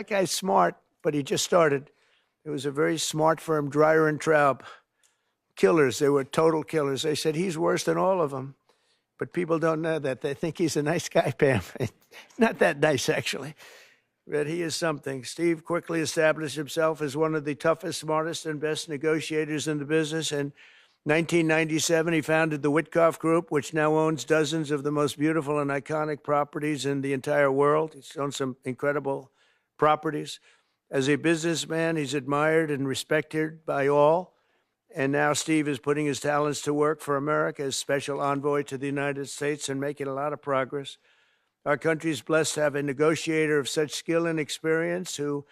That guy's smart, but he just started. It was a very smart firm, Dreyer and Traub. Killers. They were total killers. They said he's worse than all of them. But people don't know that. They think he's a nice guy, Pam. Not that nice, actually. But he is something. Steve quickly established himself as one of the toughest, smartest, and best negotiators in the business. In 1997, he founded the Witkoff Group, which now owns dozens of the most beautiful and iconic properties in the entire world. He's owned some incredible properties. As a businessman, he's admired and respected by all. And now Steve is putting his talents to work for America as special envoy to the United States and making a lot of progress. Our country is blessed to have a negotiator of such skill and experience who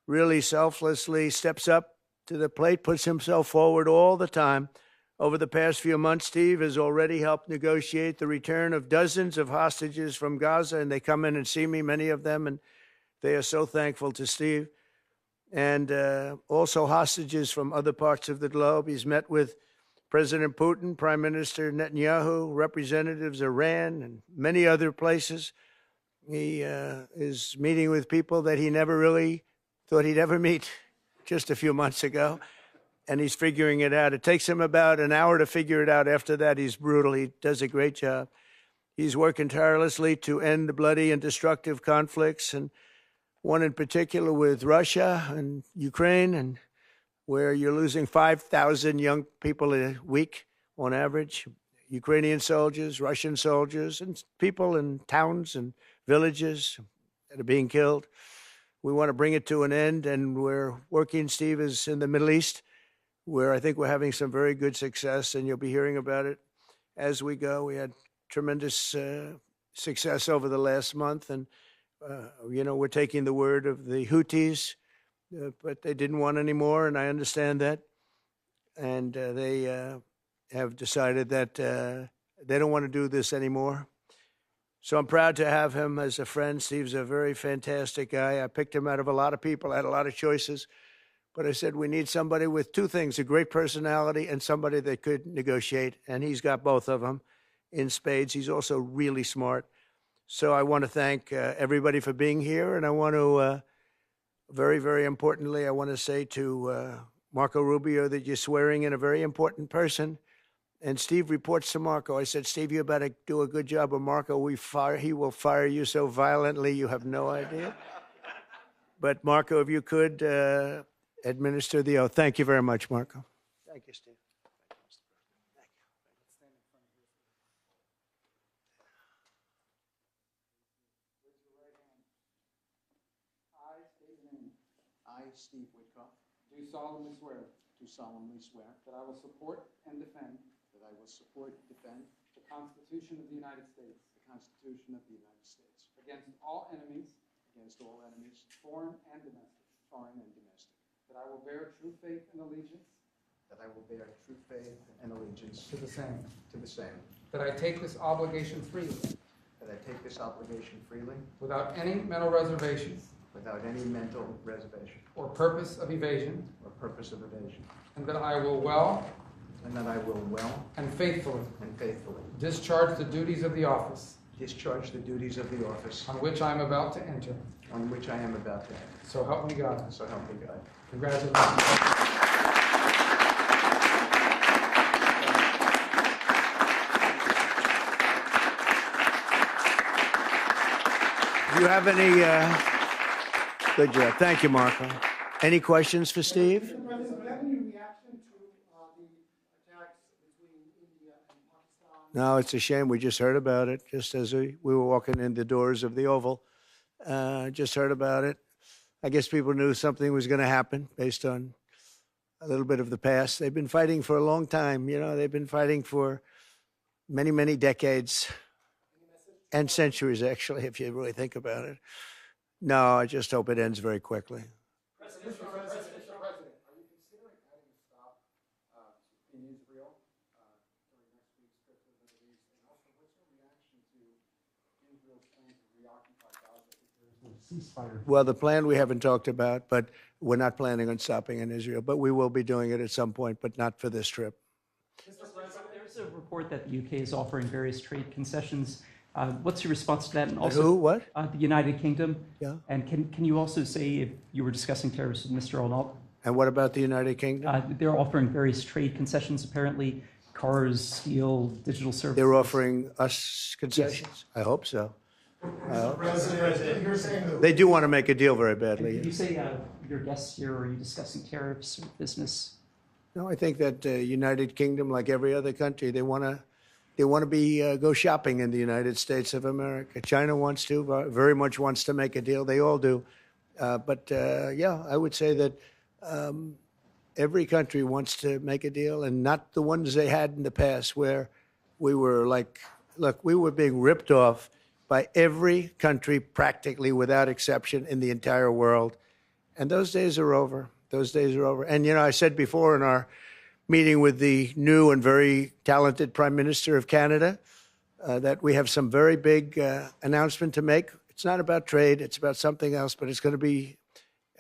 really selflessly steps up to the plate, puts himself forward all the time. Over the past few months, Steve has already helped negotiate the return of dozens of hostages from Gaza, and they come in and see me, many of them, and they are so thankful to Steve. And also hostages from other parts of the globe. He's met with President Putin, Prime Minister Netanyahu, representatives of Iran, and many other places. He is meeting with people that he never really thought he'd ever meet just a few months ago, and he's figuring it out. It takes him about an hour to figure it out. After that, he's brutal. He does a great job. He's working tirelessly to end the bloody and destructive conflicts, and one in particular with Russia and Ukraine, and where you're losing 5,000 young people a week on average, Ukrainian soldiers, Russian soldiers, and people in towns and villages that are being killed. We want to bring it to an end, and we're working. Steve is in the Middle East, where I think we're having some very good success, and you'll be hearing about it as we go. We had tremendous success over the last month, and we're taking the word of the Houthis, but they didn't want any more, and I understand that. And they have decided that they don't want to do this anymore. So I'm proud to have him as a friend. Steve's a very fantastic guy. I picked him out of a lot of people. I had a lot of choices. But I said, we need somebody with two things, a great personality and somebody that could negotiate. And he's got both of them in spades. He's also really smart. So I want to thank everybody for being here, and I want to, very, very importantly, I want to say to Marco Rubio that you're swearing in a very important person. And Steve reports to Marco. I said, Steve, you better do a good job with Marco. He will fire you so violently you have no idea. But Marco, if you could administer the oath. Thank you very much, Marco. Thank you, Steve. I, Steve Witkoff, do solemnly swear that I will support and defend the Constitution of the United States Constitution of the United States against all enemies, foreign and domestic, that I will bear true faith and allegiance to to the same, the same, that I take this obligation freely without any mental reservation or purpose of evasion, and that I will well and faithfully discharge the duties of the office on which I am about to enter. So help me God. So help me God. Congratulations. Do you have any... Good job. Thank you, Marco. Any questions for Steve? Mr. President, do you have any reaction to the attacks between India and Pakistan? No, it's a shame. We just heard about it just as we were walking in the doors of the Oval. Just heard about it. I guess people knew something was going to happen based on a little bit of the past. They've been fighting for a long time. They've been fighting for many, many decades and centuries, actually, if you really think about it. No, I just hope it ends very quickly. Mr. President, are you considering adding a stop in Israel during next week's trip to the Middle East? And also, what's your reaction to Israel's plan to reoccupy Gaza if there is no ceasefire? Well, the plan we haven't talked about, but we're not planning on stopping in Israel. But we will be doing it at some point, but not for this trip. Mr. President, there's a report that the UK is offering various trade concessions What's your response to that? And Who? What? The United Kingdom. Yeah. And can you also say if you were discussing tariffs with Mr. Arnold? And what about the United Kingdom? They're offering various trade concessions, apparently, cars, steel, digital services. They're offering us concessions? Yes. I hope so. President, you're saying that They do want to make a deal very And badly. Did you say your guests here, are you discussing tariffs or business? No, I think that United Kingdom, like every other country, they want to be go shopping in the United States of America. China wants to, very much wants to make a deal. They all do. But yeah, I would say that every country wants to make a deal, and not the ones they had in the past where we were like, look, we were being ripped off by every country practically without exception in the entire world. And those days are over. Those days are over. And, I said before in our meeting with the new and very talented Prime Minister of Canada that we have some very big announcement to make. It's not about trade. It's about something else, but it's going to be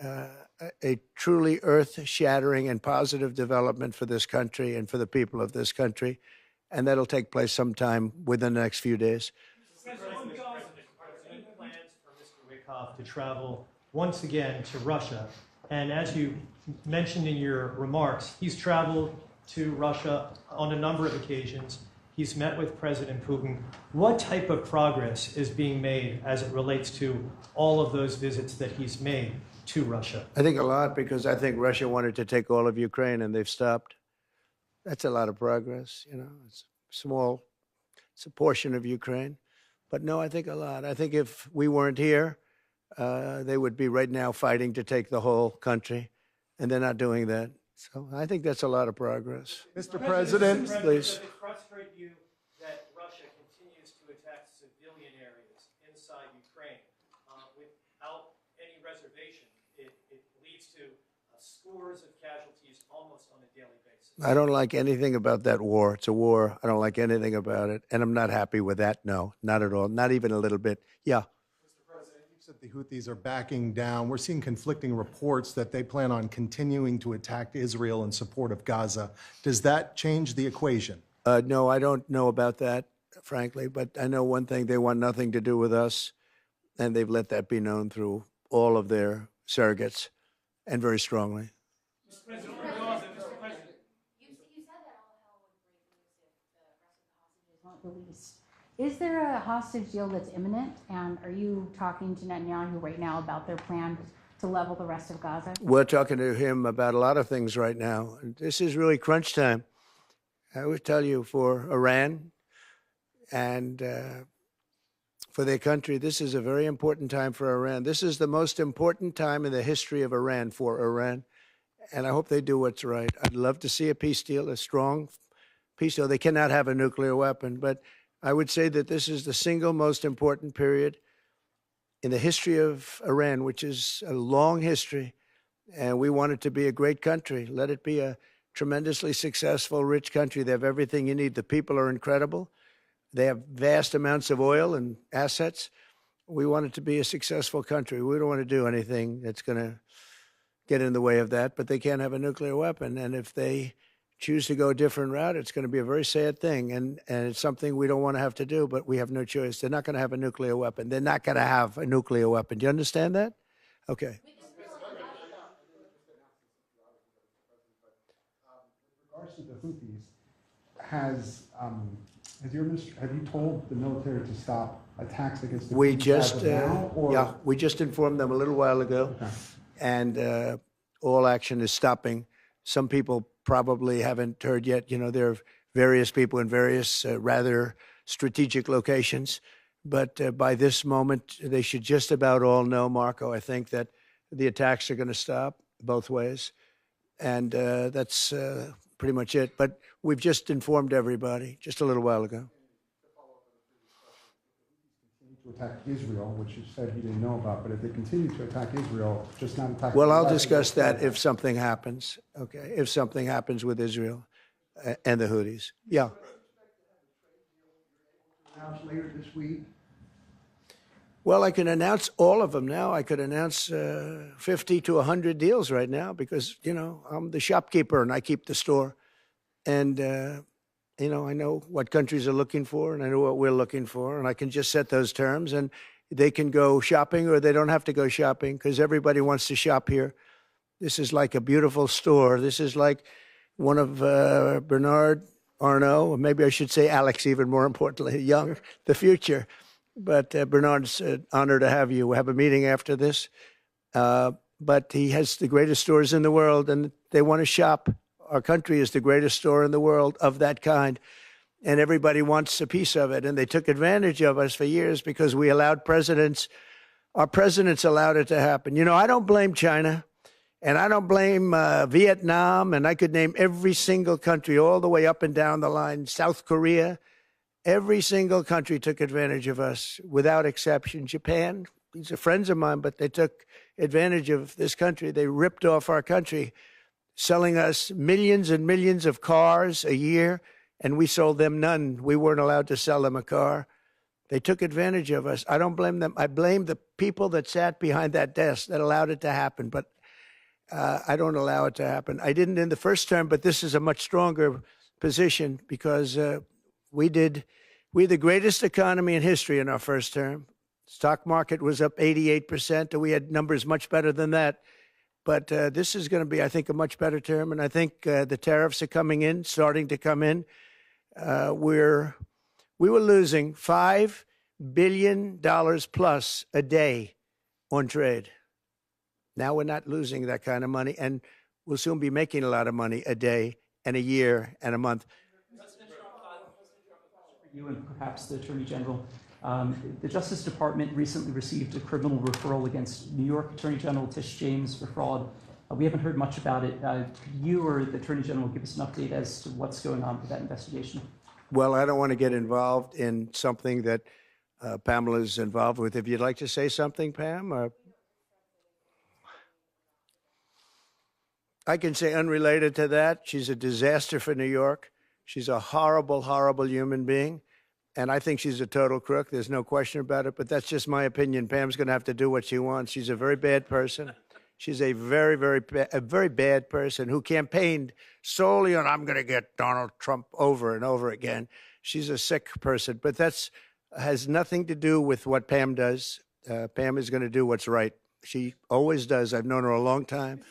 a truly earth-shattering and positive development for this country and for the people of this country. And that'll take place sometime within the next few days. Are there any plans for Mr. Witkoff to travel once again to Russia? And as you mentioned in your remarks, he's traveled to Russia on a number of occasions. He's met with President Putin. What type of progress is being made as it relates to all of those visits that he's made to Russia? I think a lot, because I think Russia wanted to take all of Ukraine and they've stopped. That's a lot of progress. It's small. It's a portion of Ukraine. But no, I think a lot. I think if we weren't here, they would be right now fighting to take the whole country, and they're not doing that. So I think that's a lot of progress. Mr. President, please. Does it frustrate you that Russia continues to attack civilian areas inside Ukraine without any reservation? It leads to scores of casualties almost on a daily basis. I don't like anything about that war. It's a war. I don't like anything about it. And I'm not happy with that. No, not at all. Not even a little bit. Yeah. Mr. President, you said the Houthis are backing down. We're seeing conflicting reports that they plan on continuing to attack Israel in support of Gaza. Does that change the equation? No, I don't know about that, frankly. But I know one thing: they want nothing to do with us, and they've let that be known through all of their surrogates, and very strongly. Mr. President, you said that all hell would break loose if the rest of the hostages weren't released. Is there a hostage deal that's imminent? And are you talking to Netanyahu right now about their plan to level the rest of Gaza? We're talking to him about a lot of things right now. This is really crunch time. I would tell you, for Iran and for their country, this is a very important time for Iran. This is the most important time in the history of Iran for Iran. And I hope they do what's right. I'd love to see a peace deal, a strong peace deal. They cannot have a nuclear weapon, but I would say that this is the single most important period in the history of Iran, which is a long history. And we want it to be a great country. Let it be a tremendously successful, rich country. They have everything you need. The people are incredible. They have vast amounts of oil and assets. We want it to be a successful country. We don't want to do anything that's going to get in the way of that, but they can't have a nuclear weapon. And if they choose to go a different route, it's going to be a very sad thing. And it's something we don't want to have to do, but we have no choice. They're not going to have a nuclear weapon. They're not going to have a nuclear weapon. Do you understand that? Okay. With regards to the Houthis, have you told the military to stop attacks against the We Houthis just, as of now, or? yeah, we just informed them a little while ago, Okay. and all action is stopping. Some people probably haven't heard yet. There are various people in various rather strategic locations, but by this moment, they should just about all know, Marco, I think, that the attacks are going to stop both ways, and that's pretty much it. But we've just informed everybody just a little while ago. To attack Israel, which you said he didn't know about, but if they continue to attack Israel, just not attack. Well, I'll discuss that if something happens. Okay, if something happens with Israel and the Houthis. Yeah. Announce later this week. Well, I can announce all of them now. I could announce 50 to 100 deals right now because, I'm the shopkeeper and I keep the store. And You know, I know what countries are looking for, and I know what we're looking for, and I can just set those terms, and they can go shopping or they don't have to go shopping because everybody wants to shop here. This is like a beautiful store. This is like one of Bernard Arnault, or maybe I should say Alex, even more importantly, Young, the future. But Bernard's an honor to have you. We'll have a meeting after this. But he has the greatest stores in the world, and they want to shop. Our country is the greatest store in the world of that kind, and everybody wants a piece of it. And they took advantage of us for years because we allowed our presidents allowed it to happen. You know, I don't blame China, and I don't blame Vietnam, and I could name every single country all the way up and down the line, South Korea. Every single country took advantage of us without exception. Japan, these are friends of mine, but they took advantage of this country. They ripped off our country, selling us millions and millions of cars a year, and we sold them none. We weren't allowed to sell them a car. They took advantage of us. I don't blame them. I blame the people that sat behind that desk that allowed it to happen, but I don't allow it to happen. I didn't in the first term, but this is a much stronger position because we're the greatest economy in history in our first term. Stock market was up 88%, and we had numbers much better than that. But this is going to be, I think, a much better term, and I think the tariffs are coming in, starting to come in. We were losing $5 billion plus a day on trade. Now we're not losing that kind of money, and we'll soon be making a lot of money a day and a year and a month. For you and perhaps the Attorney General. The Justice Department recently received a criminal referral against New York Attorney General Tish James for fraud. We haven't heard much about it. Could you or the Attorney General give us an update as to what's going on with that investigation? Well, I don't want to get involved in something that Pamela's involved with. If you'd like to say something, Pam? I can say unrelated to that, she's a disaster for New York. She's a horrible, horrible human being. And I think she's a total crook. There's no question about it. But that's just my opinion. Pam's going to have to do what she wants. She's a very bad person. She's a very, very bad person who campaigned solely on, I'm going to get Donald Trump over and over again. She's a sick person. But that has nothing to do with what Pam does. Pam is going to do what's right. She always does. I've known her a long time.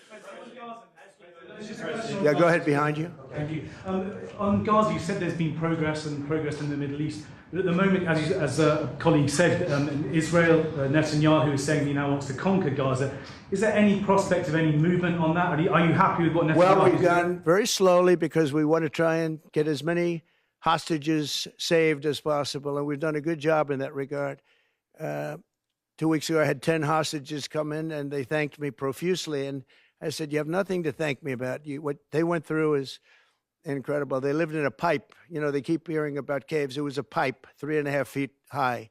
Yeah, go ahead, behind you. Thank you. On Gaza, you said there's been progress in the Middle East. But at the moment, as a colleague said, Israel, Netanyahu is saying he now wants to conquer Gaza. Is there any prospect of any movement on that? Are you happy with what Netanyahu is doing? Well, we've gone very slowly because we want to try and get as many hostages saved as possible, and we've done a good job in that regard. 2 weeks ago, I had 10 hostages come in, and they thanked me profusely, and I said, you have nothing to thank me about. What they went through is incredible. They lived in a pipe. You know, they keep hearing about caves. It was a pipe 3.5 feet high.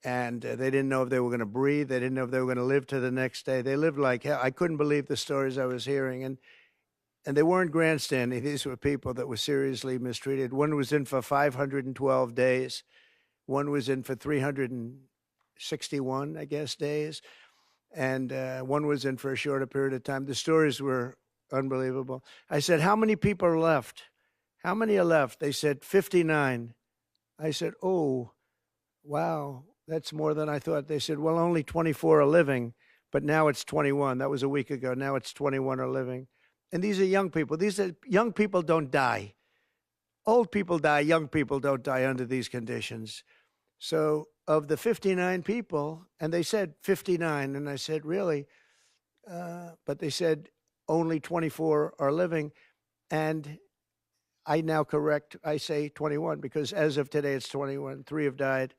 And they didn't know if they were going to breathe. They didn't know if they were going to live to the next day. They lived like hell. I couldn't believe the stories I was hearing. And they weren't grandstanding. These were people that were seriously mistreated. One was in for 512 days. One was in for 361, I guess, days. And one was in for a shorter period of time. The stories were unbelievable. I said, how many people are left? How many are left? They said, 59. I said, oh, wow, that's more than I thought. They said, well, only 24 are living, but now it's 21. That was a week ago. Now it's 21 are living. And these are young people. Young people don't die. Old people die. Young people don't die under these conditions. So of the 59 people, and they said 59, and I said, really? But they said only 24 are living. And I now correct, I say 21, because as of today, it's 21. 3 have died.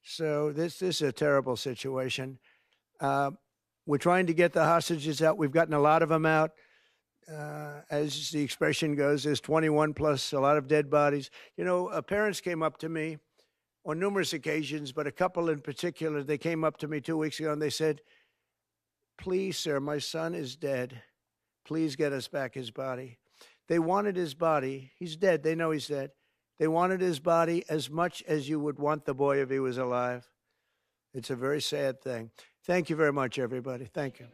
So this is a terrible situation. We're trying to get the hostages out. We've gotten a lot of them out. As the expression goes, there's 21 plus a lot of dead bodies. You know, parents came up to me on numerous occasions, but a couple in particular, they came up to me 2 weeks ago and they said, please, sir, my son is dead. Please get us back his body. They wanted his body. He's dead. They know he's dead. They wanted his body as much as you would want the boy if he was alive. It's a very sad thing. Thank you very much, everybody. Thank you.